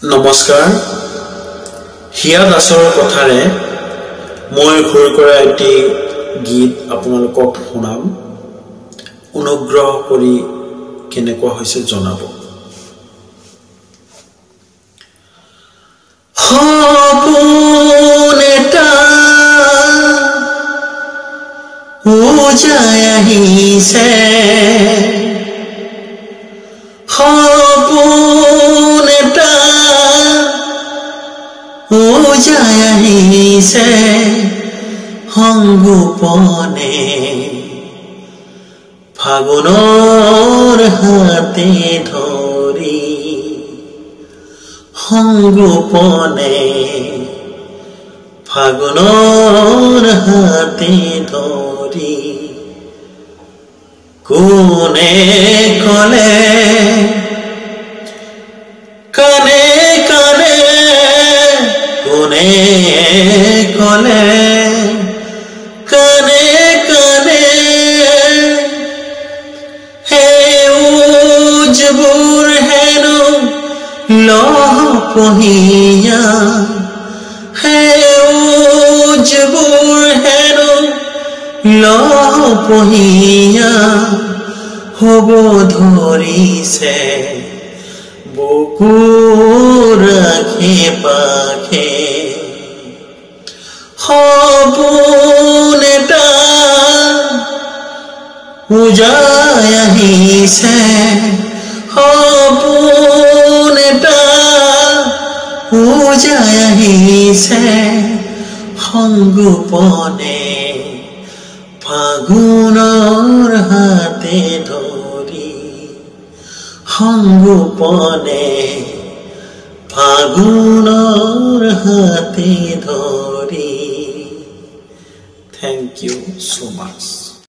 নমস্কাৰ হিয়া দাসৰ কথাৰে মই সুৰ কৰা এটি গীত আপোনালোকক শুনাম অনুগ্ৰহ কৰি কেনেকুৱা হৈছে জনাব সপোন এটা উজাই আহিছে সপোন এটা উজাই আহিছে সংগোপনে ফাগুনৰ হাতে ধৰি সংগোপনে ফাগুনৰ হাতে ধৰি কোনে কলে কানে কানে কোনে কলে কানে কানে সেউজবোৰ হেনো লহ পহিয়া সেউজবোৰ হেনো লহ পহিয়া হ'ব ধৰিছে বুকুৰ আশে পাশে সপোন এটা উজাই আহিছে সপোন এটা উজাই আহিছে সংগোপনে ফাগুনৰ হাতে ধৰি সংগোপনে ফাগুনৰ হাতে ধৰি Thank you so much.